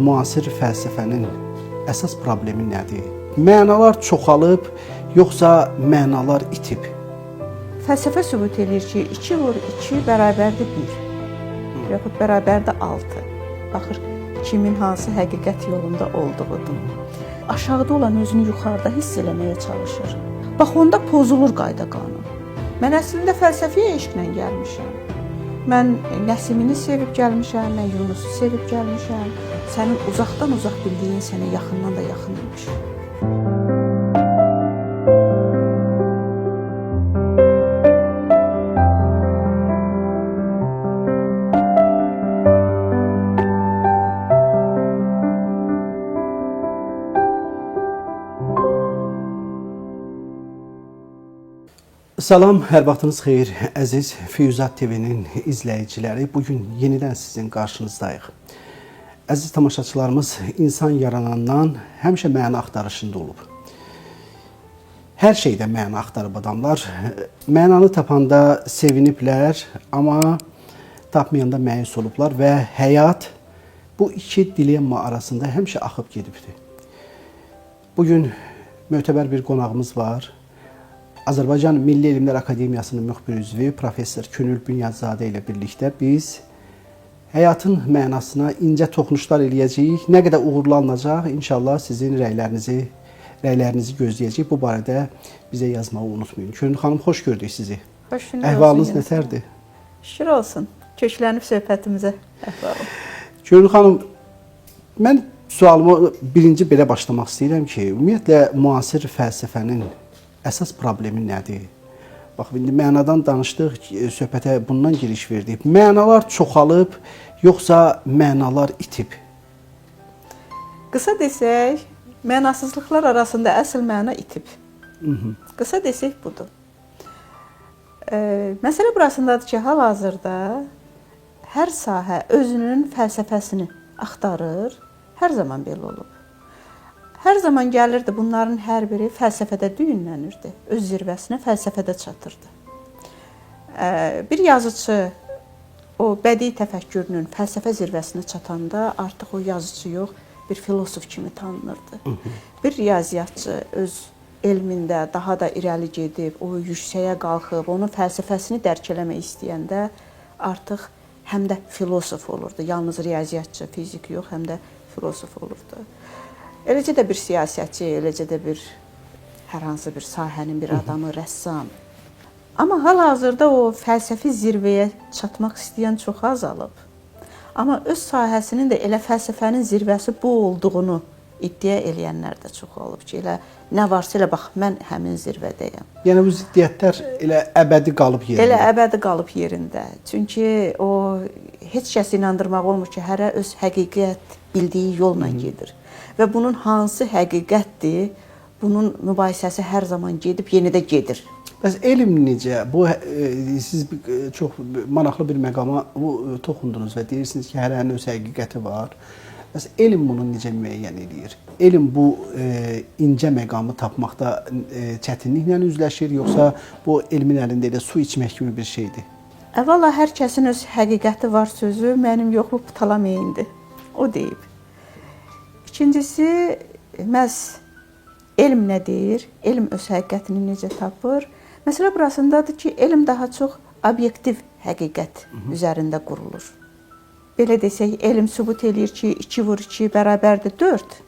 Müasir fəlsəfənin əsas problemi nədir? Mənalar çoxalıb, yoxsa mənalar itib? Fəlsəfə sübut edir ki, 2 vur 2 bərabərdir 1. Yaxud bərabərdir 6. Baxır, kimin hansı həqiqət yolunda olduğudur. Aşağıda olan özünü yuxarıda hiss eləməyə çalışır. Bax, onda pozulur qayda qanun. Mən əslində fəlsəfiyə eşqlə gəlmişəm. Mən Nəsimini sevib gəlmişəm, mən Yunusu sevib gəlmişəm. Sənin uzaqdan uzaq bildiyin sənə yaxından da yaxın imiş. Salam, hər vaxtınız xeyir, əziz Füyuzat TV-nin izləyiciləri. Bugün yenidən sizin qarşınızdayıq. Əziz tamaşaçılarımız, insan yaranandan həmişə məna axtarışında olub. Hər şeydə məna axtarıb adamlar. Mənanı tapanda seviniblər, amma tapmayanda məyus olublar və həyat bu iki dilemma arasında həmişə axıb gedibdir. Bugün mötəbər bir qonağımız var. Azərbaycan Milli Elmlər Akademiyasının müxbir üzvü Professor Könül Bünyadzadə ilə birlikdə biz həyatın mənasına incə toxunuşlar eləyəcəyik. Nə qədər uğurlu alınacaq, inşallah sizin rəylərinizi gözləyəcəyik. Bu barədə bizə yazmağı unutmayın. Könül xanım, xoş gördük sizi. Xoş gördük. Əhvalınız nətərdir? Şükür olsun. Köklənib söhbətimizə əhvalım. Könül xanım, mən sualıma birinci belə başlamaq istəyirəm ki, ümumiyyətlə müasir fəlsəfənin əsas problemi nədir? Bax, indi mənadan danışdıq, söhbətə bundan giriş verdik. Mənalar çoxalıb, yoxsa mənalar itib? Qısa desək, mənasızlıqlar arasında əsl məna itib. Qısa desək budur. Məsələ burasındadır ki, hal-hazırda hər sahə özünün fəlsəfəsini axtarır, hər zaman belə olub. Hər zaman gəlirdi, bunların hər biri fəlsəfədə düyünlənirdi. Öz zirvəsinə fəlsəfədə çatırdı. Bir yazıcı o bədii təfəkkürünün fəlsəfə zirvəsinə çatanda artıq o yazıcı yox, bir filosof kimi tanınırdı. Bir riyaziyyatçı öz elmində daha da irəli gedib, o yüksəyə qalxıb, onun fəlsəfəsini dərk eləmək istəyəndə artıq həm də filosof olurdu. Yalnız riyaziyyatçı, fizik yox, həm də filosof olurdu. Eləcə də bir siyasətçi, eləcə də bir hər hansı bir sahənin bir adamı, rəssam. Amma hal-hazırda o fəlsəfi zirvəyə çatmaq istəyən çox azalıb. Amma öz sahəsinin də elə fəlsəfənin zirvəsi bu olduğunu iddia eləyənlər də çox olub ki, elə nə varsa elə bax, mən həmin zirvədəyəm. Yəni bu ziddiyyətlər elə əbədi qalıb yerində. Elə əbədi qalıb yerində. Çünki o heç kəs inandırmaq olmur ki, hərə öz həqiqət bildiyi yolla gedir. Və bunun hansı həqiqətdir, bunun mübahisəsi hər zaman gedib, yeni də gedir. Bəs elm necə? Bu siz çox maraqlı bir məqama toxundunuz və deyirsiniz ki, hərənin öz həqiqəti var. Bəs elm bunu necə müəyyən edir? Elm bu incə məqamı tapmaqda çətinliklə üzləşir, yoxsa bu elmin əlində elə su içmək kimi bir şeydir? Əvvəla hər kəsin öz həqiqəti var sözü mənim yox, bu putalameyindir. O deyib. İkincisi, məhz elm nə deyir? Elm öz həqiqətini necə tapır? Məsələ burasındadır ki, elm daha çox obyektiv həqiqət üzərində qurulur. Belə desək, elm sübut eləyir ki, 2 vur 2 bərabərdir 4.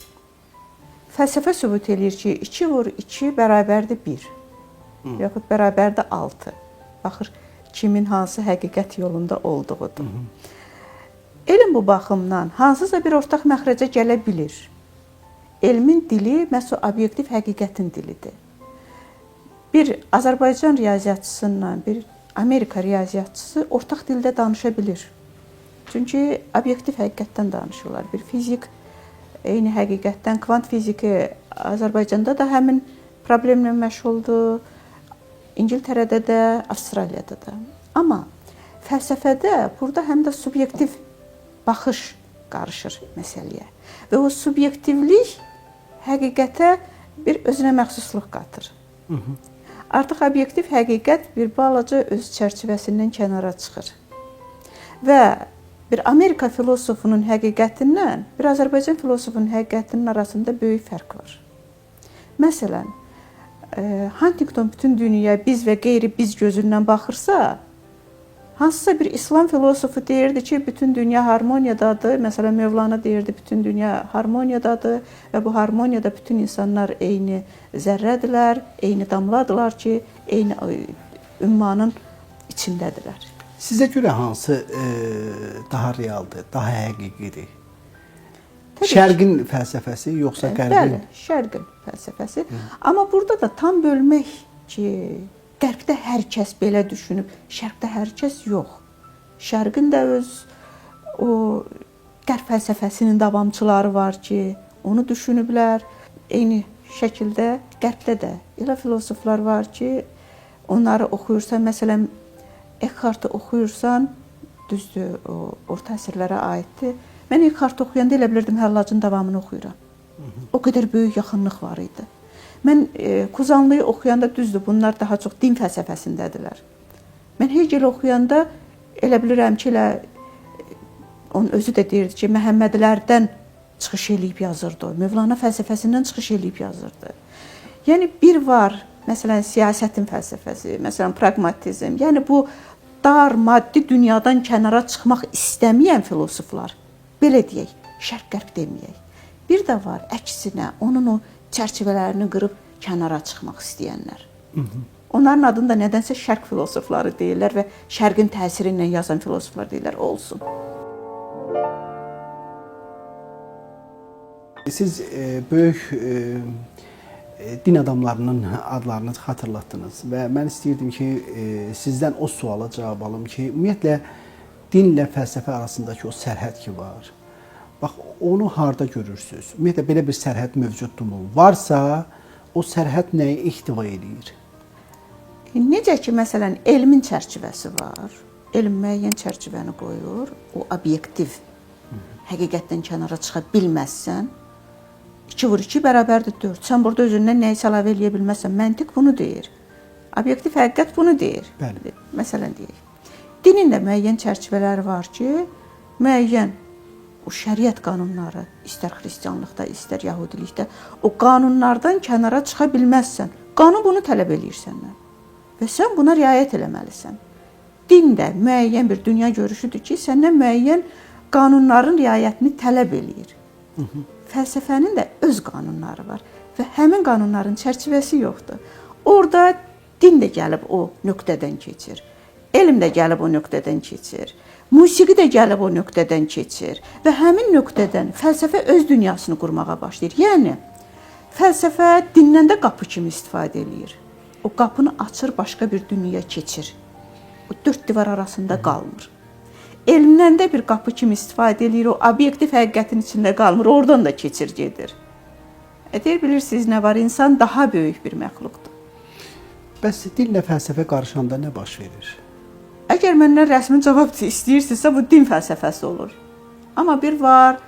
Fəlsəfə sübut eləyir ki, 2 vur 2 bərabərdir 1. Yaxud bərabərdir 6. Baxır, kimin hansı həqiqət yolunda olduğudur. Elm bu baxımdan hansısa bir ortaq məxrəcə gələ bilir. Elmin dili məhz o obyektiv həqiqətin dilidir. Bir Azərbaycan riyaziyyatçısıyla bir Amerika riyaziyyatçısı ortaq dildə danışa bilir. Çünki obyektiv həqiqətdən danışırlar. Bir fizik eyni həqiqətdən, kvant fiziki Azərbaycanda da həmin problemlə məşğuldur. İngiltərədə də, Avstraliyada da. Amma fəlsəfədə burada həm də subyektiv baxış qarışır məsələyə. Və o subyektivlik həqiqətə bir özünə məxsuslıq qatır. Artıq obyektiv həqiqət bir balaca öz çərçivəsindən kənara çıxır. Və bir Amerika filosofunun həqiqətindən bir Azərbaycan filosofunun həqiqətinin arasında böyük fərq var. Məsələn, Huntington bütün dünyaya biz və qeyri-biz gözündən baxırsa, hansısa bir İslam filosofu deyirdi ki, bütün dünya harmoniyadadır. Məsələn, Mövlana deyirdi, bütün dünya harmoniyadadır və bu harmoniyada bütün insanlar eyni zərrədirlər, eyni damladılar ki, eyni ümmanın içindədirlər. Sizə görə hansı daha realdır, daha həqiqidir? Şərqin fəlsəfəsi yoxsa Qərbin? Bəli, Şərqin fəlsəfəsi. Amma burada da tam bölmək ki, Qərbdə hər kəs belə düşünüb, Şərqdə hər kəs yox. Şərqin də öz o Qərb fəlsəfəsinin davamçıları var ki, onu düşünüblər. Eyni şəkildə Qərbdə də elə filosoflar var ki, onları oxuyursan, məsələn, Eckhart'ı oxuyursan, düzdür, o orta əsrlərə aiddir. Mən Eckhart'ı oxuyanda elə bilirdim Həllacın davamını oxuyuram. O qədər böyük yaxınlıq var idi. Mən Kuzanlıyı oxuyanda düzdür, bunlar daha çox din fəlsəfəsindədirlər. Mən Hegel oxuyanda elə bilirəm ki, onun özü də deyirdi ki, Məhəmmədlərdən çıxış eləyib yazırdı. Mövlana fəlsəfəsindən çıxış eləyib yazırdı. Yəni bir var, məsələn, siyasətin fəlsəfəsi, məsələn, praqmatizm. Yəni bu dar, maddi dünyadan kənara çıxmaq istəməyən filosoflar, belə deyək, şərq-qərb deməyək. Bir də var, əksinə, onun o çərçivələrini qırıb kənara çıxmaq istəyənlər. Onların adını da nədənsə şərq filosofları deyirlər və şərqin təsiri ilə yazan filosoflar deyirlər, olsun. Siz böyük din adamlarının adlarını xatırlatdınız və mən istəyirdim ki, sizdən o suala cavab alım ki, ümumiyyətlə, dinlə fəlsəfə arasındakı o sərhəd ki var, bax, onu harda görürsünüz? Ümumiyyətlə, belə bir sərhəd mövcuddumu? Varsa, o sərhəd nəyi ihtiva edir? Necə ki, məsələn, elmin çərçivəsi var. Elm müəyyən çərçivəni qoyur, o obyektiv, həqiqətdən kənara çıxa bilməzsən, 2 vur 2 bərabərdir 4. Sən burada özündən nəyisə əlavə eləyə bilməzsən. Məntiq bunu deyir. Obyektiv həqiqət bunu deyir. Bəli. Məsələn deyək. Dinin də müəyyən çərçivələri var ki, müəyyən o şəriət qanunları, istər xristianlıqda, istər yəhudilikdə, o qanunlardan kənara çıxa bilməzsən. Qanun bunu tələb eləyir səndən. Və sən buna riayət eləməlisən. Din də müəyyən bir dünya görüşüdür ki, səndən müəyyən qanunların riayətini tələb eləyir. Fəlsəfənin də öz qanunları var və həmin qanunların çərçivəsi yoxdur. Orada din də gəlib o nöqtədən keçir. Elm də gəlib o nöqtədən keçir. Musiqi də gəlib o nöqtədən keçir və həmin nöqtədən fəlsəfə öz dünyasını qurmağa başlayır. Yəni, fəlsəfə dindən də qapı kimi istifadə eləyir. O qapını açır, başqa bir dünyaya keçir. O 4 divar arasında qalmır. Elmdən də bir qapı kimi istifadə edir, o obyektiv həqiqətin içində qalmır, oradan da keçir gedir. Deyir, bilirsiniz nə var, insan daha böyük bir məxluqdur. Bəs dinlə fəlsəfə qarışanda nə baş verir? Əgər məndən rəsmi cavab istəyirsinizsə, bu din fəlsəfəsi olur. Amma bir var,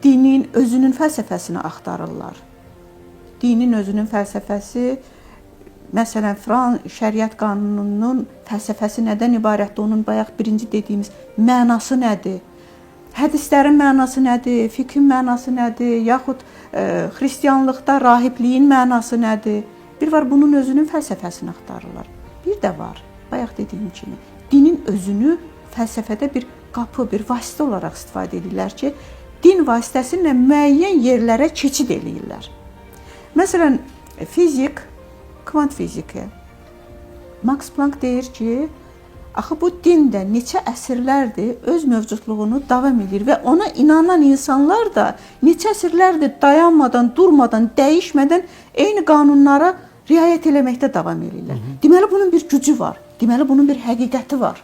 dinin özünün fəlsəfəsini axtarırlar. Dinin özünün fəlsəfəsi, məsələn, şəriət qanununun fəlsəfəsi nədən ibarətdir? Onun bayaq birinci dediyimiz mənası nədir? Hədislərin mənası nədir? Fiqhin mənası nədir? Yaxud xristianlıqda rahibliyin mənası nədir? Bir var, bunun özünün fəlsəfəsini axtarırlar. Bir də var, bayaq dediyim kimi, dinin özünü fəlsəfədə bir qapı, bir vasitə olaraq istifadə edirlər ki, din vasitəsilə müəyyən yerlərə keçid eləyirlər. Məsələn, fizik, kvant fiziki. Max Planck deyir ki, axı bu din də neçə əsrlərdir öz mövcudluğunu davam edir və ona inanan insanlar da neçə əsrlərdir dayanmadan, durmadan, dəyişmədən eyni qanunlara riayət eləməkdə davam edirlər. Deməli, bunun bir gücü var. Deməli, bunun bir həqiqəti var.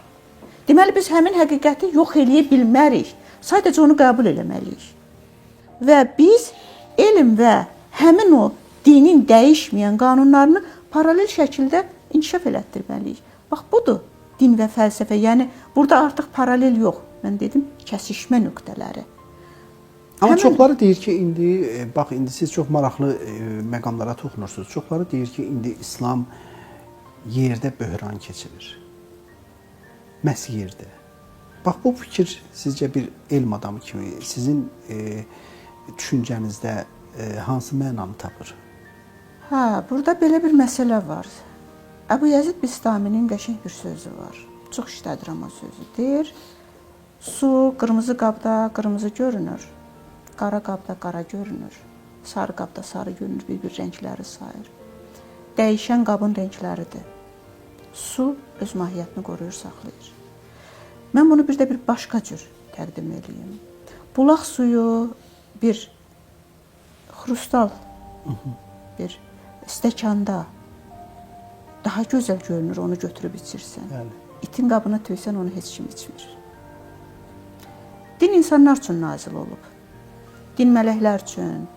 Deməli, biz həmin həqiqəti yox eləyə bilmərik. Sadəcə onu qəbul eləməliyik. Və biz elm və həmin o dinin dəyişməyən qanunlarını paralel şəkildə inkişaf elətdirməliyik. Bax, budur din və fəlsəfə. Yəni, burada artıq paralel yox. Mən dedim, kəsişmə nöqtələri. Amma çoxları deyir ki, indi siz çox maraqlı məqamlara toxunursunuz. Çoxları deyir ki, indi İslam yerdə böhran keçirir. Məhz yerdə. Bax, bu fikir sizcə bir elm adamı kimi sizin düşüncənizdə hansı mənanı tapır? Hə, burada belə bir məsələ var. Əbu Yazid Bistaminin qəşəng bir sözü var. Çox işlədirəm o sözü. Deyir, su qırmızı qabda qırmızı görünür, qara qabda qara görünür, sarı qabda sarı görünür, bir-bir rəngləri sayır. Dəyişən qabın rəngləridir. Su öz mahiyyətini qoruyur, saxlayır. Mən bunu bir də bir başqa cür təqdim edeyim. Bulaq suyu bir xrustal, bir stəkanda daha gözəl görünür, onu götürüb içirsən. İtin qabına töysən, onu heç kim içmir. Din insanlar üçün nazil olub. Din mələklər üçün,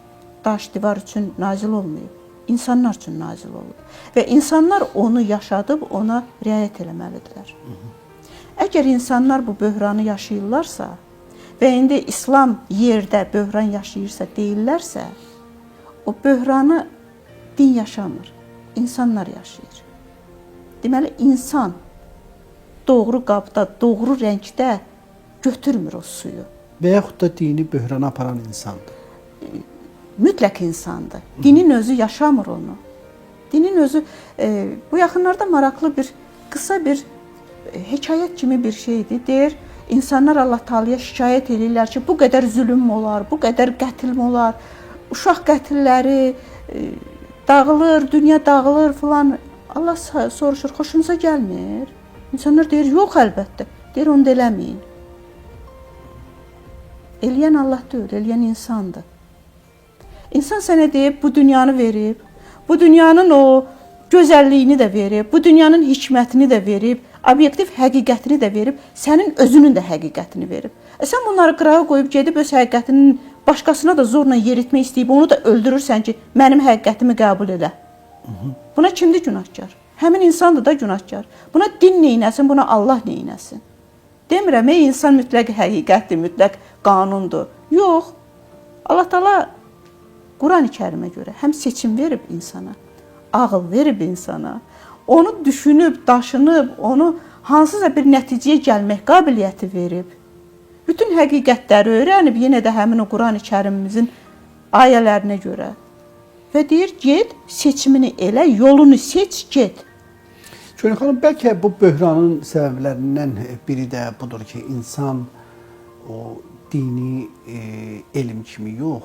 daş, divar üçün nazil olmayıb. İnsanlar üçün nazil olub. Və insanlar onu yaşadıb, ona riayət eləməlidirlər. Əgər insanlar bu böhranı yaşayırlarsa və indi İslam yerdə böhran yaşayırsa deyirlərsə, o böhranı din yaşamır, insanlar yaşayır. Deməli, insan doğru qabda, doğru rəngdə götürmür o suyu. Və yaxud da dini böhrana aparan insandır. Mütləq insandır. Dinin özü yaşamır onu. Dinin özü, bu yaxınlarda maraqlı bir, qısa bir hekayət kimi bir şeydir. Deyir, insanlar Allah Taala'ya şikayət edirlər ki, bu qədər zülm olar, bu qədər qətl olar, uşaq qətlləri dağılır, dünya dağılır filan. Allah soruşur, xoşunuza gəlmir? İnsanlar deyir, yox əlbəttə. Deyir, onu da eləməyin. Eləyən Allah deyil, eləyən insandır. İnsan sənə deyib, bu dünyanı verib, bu dünyanın o gözəlliyini də verib, bu dünyanın hikmətini də verib, obyektiv həqiqətini də verib, sənin özünün də həqiqətini verib. Sən bunları qırağa qoyub gedib öz həqiqətinin başqasına da zorla yeritmək istəyib, onu da öldürürsən ki, mənim həqiqətimi qəbul elə. Buna kimdir günahkar? Həmin insandır da günahkar. Buna din neynəsin, buna Allah neynəsin? Demirəm, insan mütləq həqiqətdir, mütləq qanundur. Yox. Allah Taala Quran-ı Kərimə görə həm seçim verib insana, ağıl verib insana, onu düşünüb, daşınıb, onu hansısa bir nəticəyə gəlmək qabiliyyəti verib. Bütün həqiqətləri öyrənib, yenə də həmin o Quran-ı Kərimimizin ayələrinə görə. Və deyir, get, seçimini elə, yolunu seç, get. Gönül xanım, bəlkə bu böhranın səbəblərindən biri də budur ki, insan o dini elm kimi yox,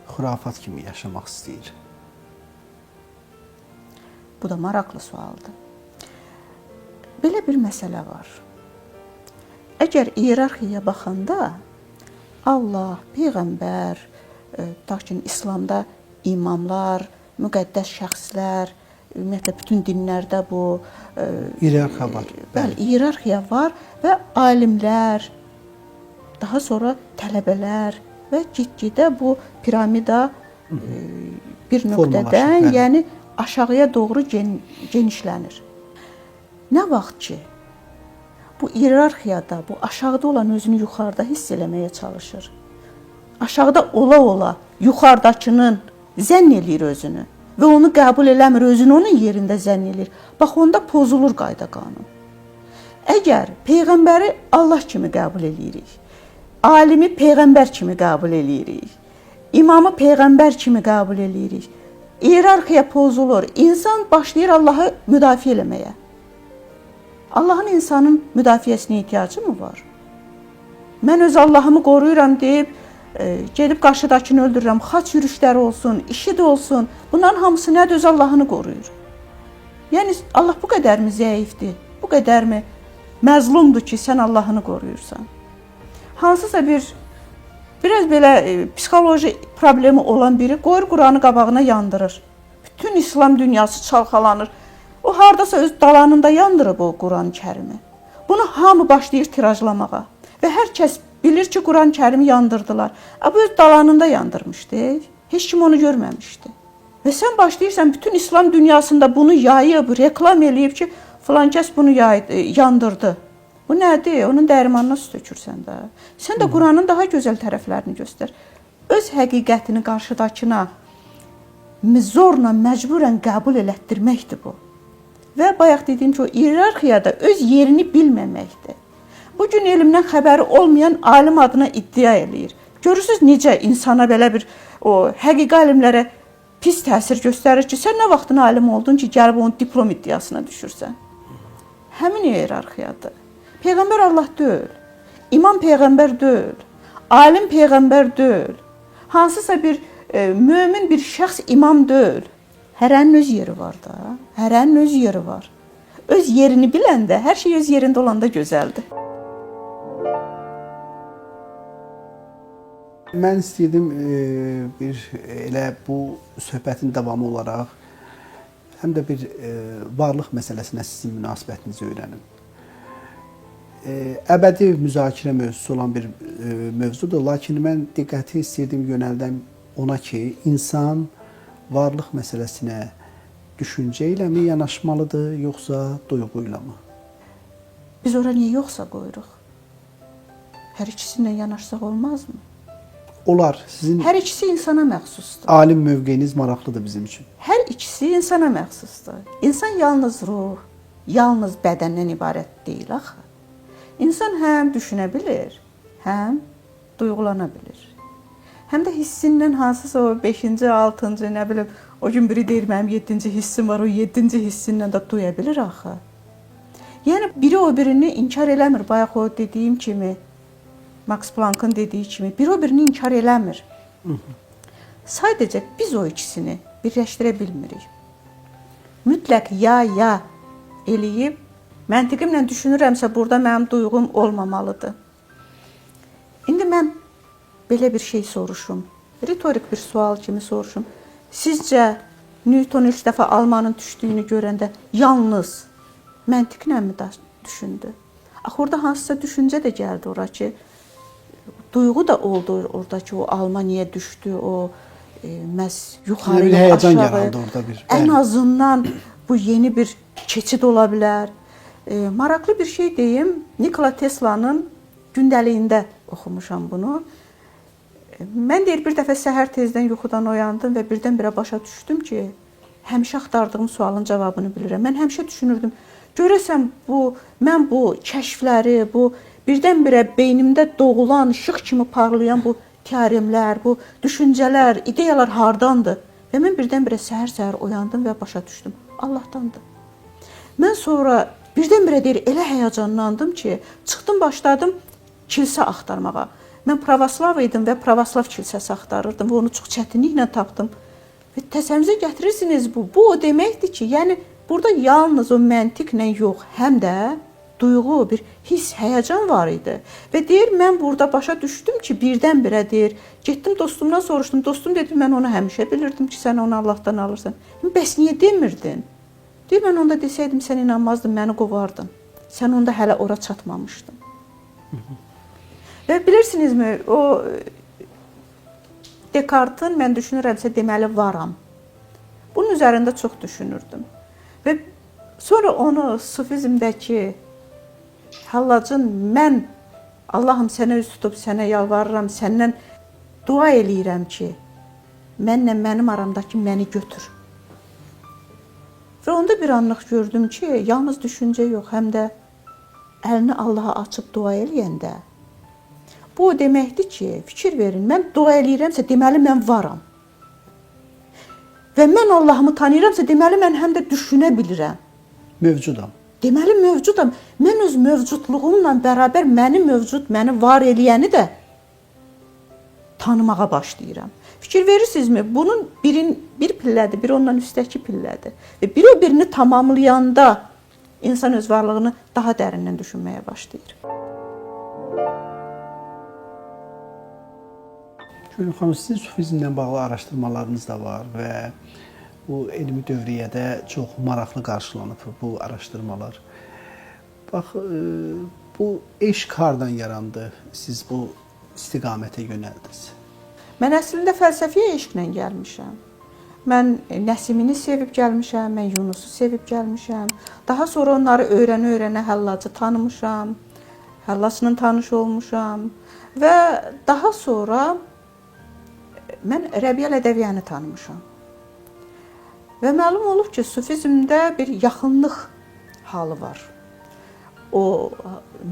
xurafat kimi yaşamaq istəyir. Bu da maraqlı sualdır. Belə bir məsələ var. Əgər iyerarxiyaya baxanda Allah, Peyğəmbər, tutaq ki, İslamda imamlar, müqəddəs şəxslər, ümumiyyətlə bütün dinlərdə bu iyerarxiya var. Bəli, iyerarxiya var və alimlər, daha sonra tələbələr və get-gedə bu piramida bir nöqtədən, yəni aşağıya doğru genişlənir. Nə vaxt ki, bu iyerarxiyada, bu aşağıda olan özünü yuxarıda hiss eləməyə çalışır. Aşağıda ola-ola yuxarıdakının zənn eləyir özünü və onu qəbul eləmir, özünü onun yerində zənn eləyir. Bax, onda pozulur qayda-qanun. Əgər Peyğəmbəri Allah kimi qəbul eləyirik, alimi Peyğəmbər kimi qəbul eləyirik, imamı Peyğəmbər kimi qəbul eləyirik, iyerarxiya pozulur, insan başlayır Allahı müdafiə eləməyə. Allahın insanın müdafiəsinə ehtiyacı mı var? Mən öz Allahımı qoruyuram deyib, gedib qarşıdakını öldürürəm, xaç yürüşləri olsun, işi də olsun, bunların hamısı nədir? Öz Allahını qoruyur. Yəni, Allah bu qədərmi zəifdir, bu qədərmi məzlumdur ki, sən Allahını qoruyursan? Hansısa biraz belə psixoloji problemi olan biri qoyur Quranı qabağına yandırır. Bütün İslam dünyası çalxalanır. O hardasa öz dalanında yandırıb o Quran-ı Kərimi. Bunu hamı başlayır tirajlamağa. Və hər kəs bilir ki, Quran-ı Kərimi yandırdılar. Bu öz dalanında yandırmışdı. Heç kim onu görməmişdi. Və sən başlayırsan bütün İslam dünyasında bunu yayıb, reklam eləyib ki, filan kəs bunu yandırdı. Bu nədir? Onun dərmanına su tökürsən də. Sən də Quranın daha gözəl tərəflərini göstər. Öz həqiqətini qarşıdakına zorla, məcburən qəbul elətdirməkdir bu. Və bayaq dediyim ki, o iyerarxiyada öz yerini bilməməkdir. Bu gün elmdən xəbəri olmayan alim adına iddia eləyir. Görürsüz necə insana belə bir o həqiqi alimlərə pis təsir göstərir ki, sən nə vaxtın alim oldun ki, gəlib onun diplom iddiasına düşürsən. Həmin hiyerarxiyadır. Peyğəmbər Allah deyil. İmam peyğəmbər deyil. Alim peyğəmbər deyil. Hansısa bir mömin bir şəxs imam deyil. Hərənin öz yeri var da. Hərənin öz yeri var. Öz yerini biləndə, hər şey öz yerində olanda gözəldir. Mən istəyirdim bir elə bu söhbətin davamı olaraq həm də bir varlıq məsələsinə sizin münasibətinizi öyrənim. Əbədi müzakirə mövzusu olan bir mövzudur, lakin mən diqqəti istəyirdim yönəldəm ona ki, insan varlıq məsələsinə düşüncə ilə mi yanaşmalıdır, yoxsa duyğu ilə mi? Biz ora niyə yoxsa qoyuruq? Hər ikisindən yanaşsaq olmazmı? Olar. Sizin hər ikisi insana məxsusdur. alim mövqeyiniz maraqlıdır bizim üçün. Hər ikisi insana məxsusdur. İnsan yalnız ruh, yalnız bədəndən ibarət deyil axı. İnsan həm düşünə bilir, həm duyğulana bilir. Həm də hissindən hansısa o 5-ci, 6-cı, nə bilim, o gün biri deyir mənim 7-ci hissim var, o 7-ci hissindən də duya bilir axı. Yəni biri o birini inkar eləmir, bayaq o dediyim kimi, Max Planck'ın dediyi kimi, biri o birini inkar eləmir. Sadəcə biz o ikisini birləşdirə bilmirik. Mütləq ya eləyib, məntiqimlə düşünürəmsə, burada mənim duyğum olmamalıdır. İndi mən belə bir şey soruşum, ritorik bir sual kimi soruşum. Sizcə Newton ilk dəfə almanın düşdüyünü görəndə yalnız məntiqlə mi düşündü? Axı orada hansısa düşüncə də gəldi ora ki, duyğu da oldu oradakı o alma niyə düşdü, o məhz yuxarı, bir həyəcan aşağı. yarandı orada bir. Ən azından bu yeni bir keçid ola bilər. Maraqlı bir şey deyim, Nikola Tesla'nın gündəliyində oxumuşam bunu. Mən deyir bir dəfə səhər tezdən yuxudan oyandım və birdən-birə başa düşdüm ki, həmişə axtardığım sualın cavabını bilirəm. Mən həmişə düşünürdüm, görəsən mən bu kəşfləri, bu birdən-birə beynimdə doğulan, işıq kimi parlayan bu teoremlər, bu düşüncələr, ideyalar hardandır? Və mən birdən-birə səhər-səhər oyandım və başa düşdüm. Allahdandır. Mən sonra birdən-birə deyir, elə həyəcanlandım ki, çıxdım, başladım kilsə axtarmağa. Mən pravoslav idim və pravoslav kilsəsi axtarırdım və onu çox çətinliklə tapdım. Və təsəvvürünüzə gətirirsiniz bu o deməkdir ki, yəni burada yalnız o məntiqlə yox, həm də duyğu, bir hiss, həyəcan var idi. Və deyir, mən burada başa düşdüm ki, birdən-birə deyir, getdim dostumdan soruşdum. Dostum dedi, mən onu həmişə bilirdim ki, sən onu Allahdan alırsan. Bəs niyə demirdin? Deyir, mən onda desəydim, sən inanmazdın, məni qovardın. Sən onda hələ ora çatmamışdın. Və bilirsinizmi, o Descartes-ın mən düşünürəmsə deməli varam. Bunun üzərində çox düşünürdüm. Və sonra onu sufizmdəki Hallacın mən Allahım sənə üz tutub sənə yalvarıram, səndən dua eləyirəm ki, mənlə mənim aramdakı məni götür. Və onda bir anlıq gördüm ki, yalnız düşüncə yox, həm də əlini Allaha açıb dua eləyəndə bu o deməkdir ki, fikir verin, mən dua eləyirəmsə, deməli mən varam. Və mən Allahımı tanıyıramsa, deməli mən həm də düşünə bilirəm. Mövcudam. Deməli mövcudam. Mən öz mövcudluğumla bərabər məni var eləyəni də tanımağa başlayıram. Fikir verirsinizmi? Bunun bir pillədir, biri ondan üstəki pillədir. Və biri o birini tamamlayanda insan öz varlığını daha dərindən düşünməyə başlayır. Gülüm xanım, sizin sufizmlə bağlı araşdırmalarınız da var və bu elmi dövriyyədə çox maraqlı qarşılanıb bu araşdırmalar. Bax, bu eşq hardan yarandı? Siz bu istiqamətə yönəldiniz. Mən əslində fəlsəfiyə eşqlə gəlmişəm. Mən Nəsimini sevib gəlmişəm, mən Yunusu sevib gəlmişəm. Daha sonra onları öyrənə-öyrənə Həllacı tanımışam, Həllacla tanış olmuşam və daha sonra mən Rəbiəl Ədəviyyəni tanımışam. Və məlum olub ki, sufizmdə bir yaxınlıq halı var. o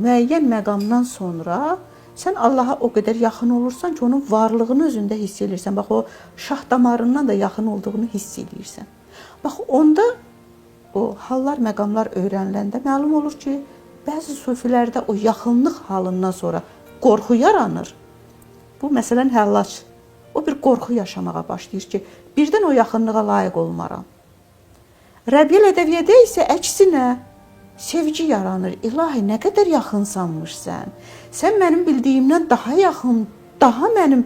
müəyyən məqamdan sonra sən Allaha o qədər yaxın olursan ki, onun varlığını özündə hiss edirsən. Bax, o şah damarından da yaxın olduğunu hiss edirsən. Bax, onda o hallar, məqamlar öyrəniləndə məlum olur ki, bəzi sufilərdə o yaxınlıq halından sonra qorxu yaranır. Bu, məsələn, həllac. O bir qorxu yaşamağa başlayır ki, birdən o yaxınlığa layiq olmaram. Rəbiyyəl ədəviyyədə isə əksinə sevgi yaranır. İlahi, nə qədər yaxınsanmış sən. Sən mənim bildiyimdən daha yaxın, daha mənim,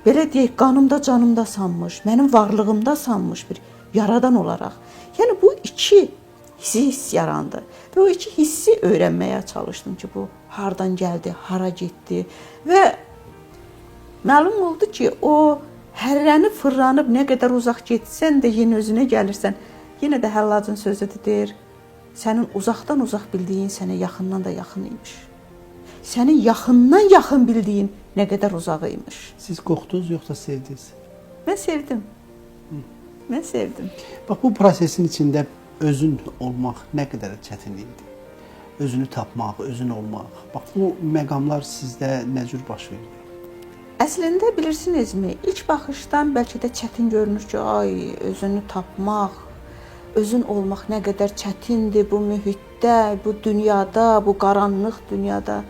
belə deyək, qanımda, canımda sanmış, mənim varlığımda sanmış bir yaradan olaraq. Yəni, bu iki hiss yarandı. Və o iki hissi öyrənməyə çalışdım ki, bu hardan gəldi, hara getdi. Və məlum oldu ki, o hərrənib, fırlanıb, nə qədər uzaq getsən də yenə özünə gəlirsən. Yenə də Həllacın sözüdür, deyir, sənin uzaqdan uzaq bildiyin sənə yaxından da yaxın imiş. Sənin yaxından yaxın bildiyin nə qədər uzaq imiş. Siz qorxdunuz yoxsa sevdiniz? Mən sevdim. Mən sevdim. Bax, bu prosesin içində özün olmaq nə qədər çətin idi? Özünü tapmaq, özün olmaq. Bax, bu məqamlar sizdə nə cür baş verdi? Əslində, bilirsinizmi, ilk baxışdan bəlkə də çətin görünür ki, ay, özünü tapmaq, özün olmaq nə qədər çətindir bu mühitdə, bu dünyada, bu qaranlıq dünyada.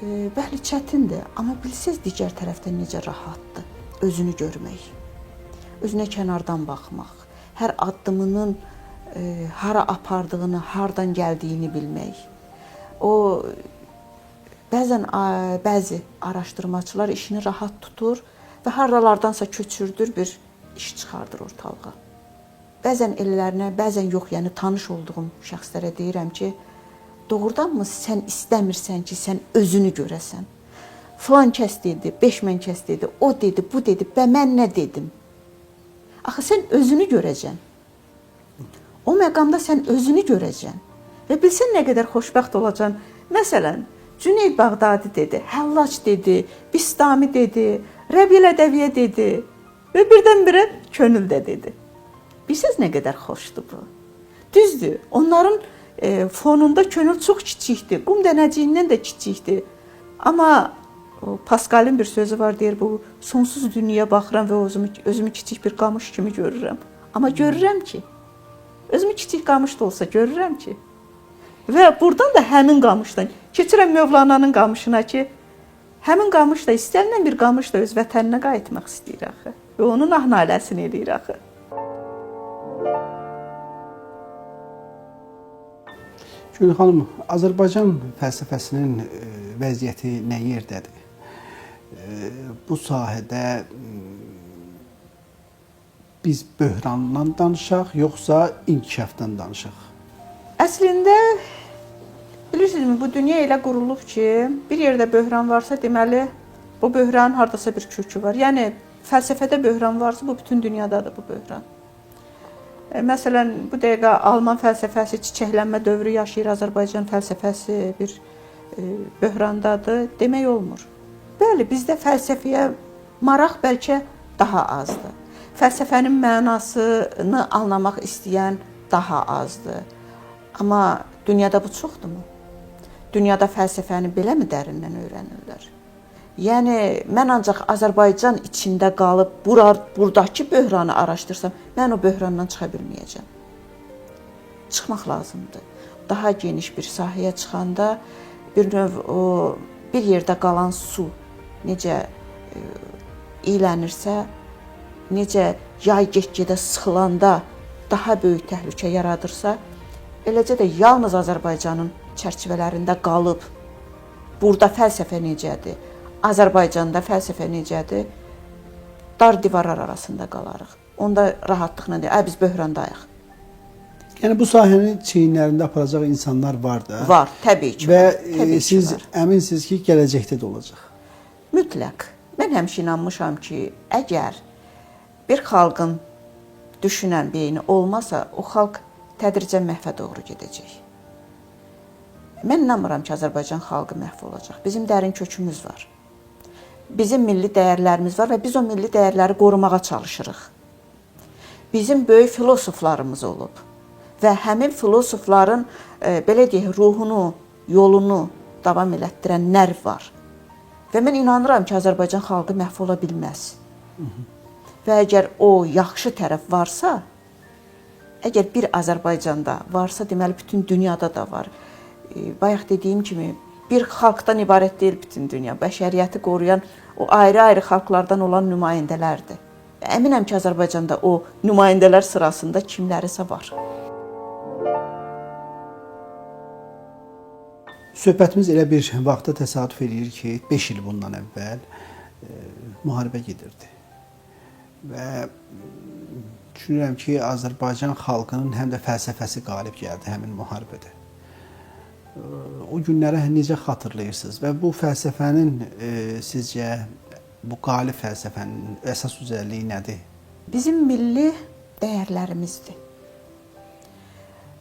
Bəli, çətindir, amma bilsəz digər tərəfdən necə rahatdır özünü görmək, özünə kənardan baxmaq, hər addımının hara apardığını, hardan gəldiyini bilmək. O, bəzi araşdırmaçılar işini rahat tutur və haralardansa köçürdür, bir iş çıxardır ortalığa. Bəzən ellərinə, bəzən yox, yəni tanış olduğum şəxslərə deyirəm ki, doğrudanmı sən istəmirsən ki, sən özünü görəsən? Filan kəs dedi, 5 mən kəs dedi, o dedi, bu dedi, və mən nə dedim? Axı sən özünü görəcəksən. O məqamda sən özünü görəcəksən. Və bilsən nə qədər xoşbəxt olacaqsan. Məsələn, Cüneyd Bağdadi dedi, Həllac dedi, Bistami dedi, Rəbiyyəl Ədəviyyə dedi və birdən-birə könül də dedi. Bilirsiniz nə qədər xoşdur bu? Düzdür, onların fonunda könül çox kiçikdir, qum dənəciyindən də kiçikdir. Amma Pascal'ın bir sözü var, deyir, bu sonsuz dünyaya baxıram və özümü kiçik bir qamış kimi görürəm. Amma görürəm ki, özümü kiçik qamış da olsa görürəm ki, və buradan da həmin qamışdan keçirəm Mövlananın qamışına ki, həmin qamış da istənilən bir qamış da öz vətəninə qayıtmaq istəyir axı və onun ah-naləsini eləyir axı. Gül xanım, Azərbaycan fəlsəfəsinin vəziyyəti nə yerdədir? Bu sahədə biz böhrandan danışaq, yoxsa inkişafdan danışaq? Əslində, bilirsinizmi, bu dünya elə qurulub ki, bir yerdə böhran varsa, deməli, bu böhranın hardasa bir kökü var. Yəni, fəlsəfədə böhran varsa, bu bütün dünyadadır bu böhran. Məsələn, bu dəqiqə Alman fəlsəfəsi çiçəklənmə dövrü yaşayır, Azərbaycan fəlsəfəsi bir böhrandadır, demək olmur. Bəli, bizdə fəlsəfəyə maraq bəlkə daha azdır. Fəlsəfənin mənasını anlamaq istəyən daha azdır. Amma dünyada bu çoxdurmu? Dünyada fəlsəfəni beləmi dərindən öyrənirlər? Yəni, mən ancaq Azərbaycan içində qalıb buradakı böhranı araşdırsam, mən o böhrandan çıxa bilməyəcəm. Çıxmaq lazımdır. Daha geniş bir sahəyə çıxanda bir növ bir yerdə qalan su necə iylənirsə, necə yay get-gedə sıxılanda daha böyük təhlükə yaradırsa, eləcə də yalnız Azərbaycanın çərçivələrində qalıb burada fəlsəfə necədir? Azərbaycanda fəlsəfə necədir? Dar divarlar arasında qalarıq. Onda rahatlıqla deyək, biz böhrandayıq. Yəni, bu sahəni çiyinlərində aparacaq insanlar var da. Var, təbii ki. Və siz əminsiniz ki, gələcəkdə də olacaq. Mütləq. Mən həmişə inanmışam ki, əgər bir xalqın düşünən beyni olmasa, o xalq tədricən məhvə doğru gedəcək. Mən inanmıram ki, Azərbaycan xalqı məhv olacaq. Bizim dərin kökümüz var. Bizim milli dəyərlərimiz var və biz o milli dəyərləri qorumağa çalışırıq. Bizim böyük filosoflarımız olub və həmin filosofların belə deyək, ruhunu, yolunu davam elətdirən nərv var. Və mən inanıram ki, Azərbaycan xalqı məhv ola bilməz. Və əgər o yaxşı tərəf varsa, əgər bir Azərbaycanda varsa, deməli bütün dünyada da var. Bayaq dediyim kimi, bir xalqdan ibarət deyil bütün dünya. Bəşəriyyəti qoruyan o ayrı-ayrı xalqlardan olan nümayəndələrdir. Və əminəm ki, Azərbaycanda o nümayəndələr sırasında kimlərisə var. Söhbətimiz elə bir vaxtda təsadüf edir ki, 5 il bundan əvvəl müharibə gedirdi. Və düşünürəm ki, Azərbaycan xalqının həm də fəlsəfəsi qalib gəldi həmin müharibədə. O günləri necə xatırlayırsınız və bu fəlsəfənin sizcə bu qalib fəlsəfənin əsas üzərliyi nədir? Bizim milli dəyərlərimizdir.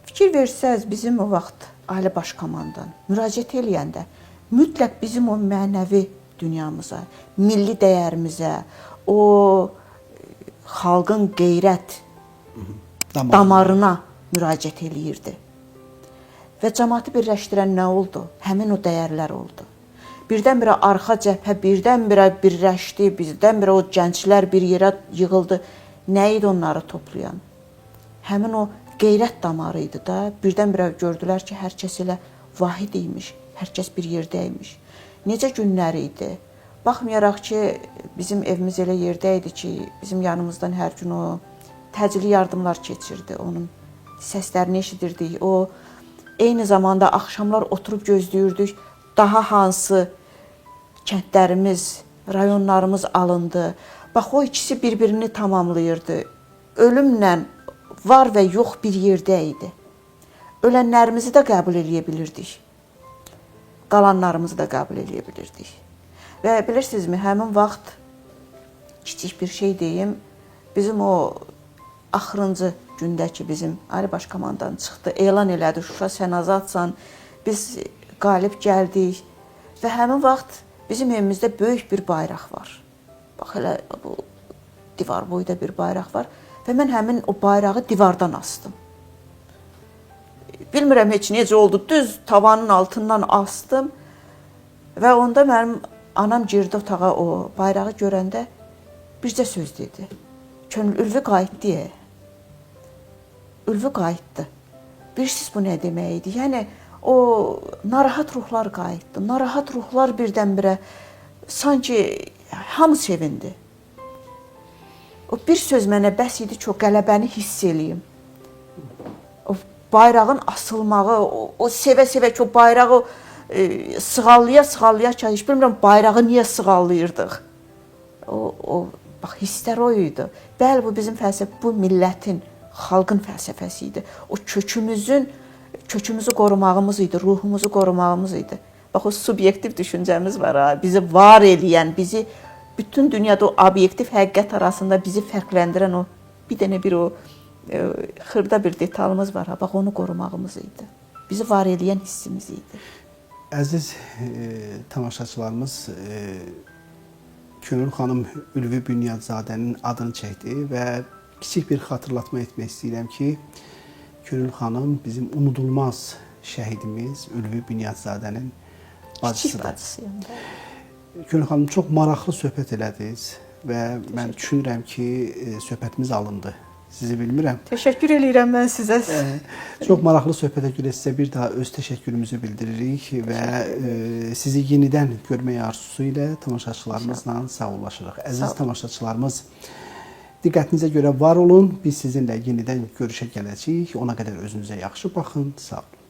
Fikir versəz, bizim o vaxt Ali Baş Komandan müraciət eləyəndə mütləq bizim o mənəvi dünyamıza, milli dəyərimizə, o xalqın qeyrət damarına müraciət eləyirdi. Və cəmaatı birləşdirən nə oldu? Həmin o dəyərlər oldu. Birdən-birə arxa cəbhə, birdən-birə birləşdi, birdən-birə o gənclər bir yerə yığıldı. Nə idi onları toplayan? Həmin o qeyrət damarı idi da. Birdən-birə gördülər ki, hər kəs elə vahid imiş, hər kəs bir yerdə imiş. Necə günlər idi? Baxmayaraq ki, bizim evimiz elə yerdə idi ki, bizim yanımızdan hər gün o təcili yardımlar keçirdi. Onun səslərini eşidirdik. O eyni zamanda axşamlar oturub gözləyirdik. Daha hansı kəndlərimiz, rayonlarımız alındı. Bax, o ikisi bir-birini tamamlayırdı. Ölümlə var və yox bir yerdə idi. Ölənlərimizi də qəbul eləyə bilirdik. Qalanlarımızı da qəbul eləyə bilirdik. Və bilirsinizmi, həmin vaxt kiçik bir şey deyim, bizim o axırıncı gündəki bizim Ali Baş Komandan çıxdı, elan elədi, Şuşa sən azadsan, biz qalib gəldik və həmin vaxt bizim evimizdə böyük bir bayraq var. Bax, elə bu divar boyda bir bayraq var və mən həmin o bayrağı divardan asdım. Bilmirəm heç necə oldu, düz tavanın altından astım və onda mənim anam girdi otağa, o bayrağı görəndə bircə söz dedi. Könül Ülvi qayıtdı. Ülvi qayıtdı. Bilirsiniz bu nə demək idi? Yəni, o narahat ruhlar qayıtdı. Narahat ruhlar birdən-birə sanki hamı sevindi. O bir söz mənə bəs idi ki, o qələbəni hiss eləyim. O bayrağın asılmağı, o sevə-sevə ki, o bayrağı sığallaya-sığallaya ki, heç bilmirəm bayrağı niyə sığallayırdıq. Bax, hisslər o idi. Bəli, bu bizim fəlsəfə, bu millətin, xalqın fəlsəfəsi idi. O kökümüzü qorumağımız idi, ruhumuzu qorumağımız idi. Bax, o subyektiv düşüncəmiz var ha, bizi var eləyən, bizi bütün dünyada o obyektiv həqiqət arasında bizi fərqləndirən o bir dənə bir o xırda bir detalımız var ha, bax onu qorumağımız idi. Bizi var eləyən hissimiz idi. Əziz tamaşaçılarımız, Könül xanım Ülvi Bünyadzadənin adını çəkdi və kiçik bir xatırlatma etmək istəyirəm ki, Könül xanım bizim unudulmaz şəhidimiz Ülvi Bünyadzadənin bacısıdır. Kiçik bacısıyım da. Könül xanım, çox maraqlı söhbət elədiniz və mən düşünürəm ki, söhbətimiz alındı. Sizi bilmirəm. Təşəkkür eləyirəm mən sizə. Çox maraqlı söhbətə görə sizə bir daha öz təşəkkürümüzü bildiririk və sizi yenidən görmək arzusu ilə tamaşaçılarımızla sağollaşırıq. Əziz tamaşaçılarımız, diqqətinizə görə var olun. Biz sizinlə yenidən görüşə gələcəyik. Ona qədər özünüzə yaxşı baxın. Sağ olun.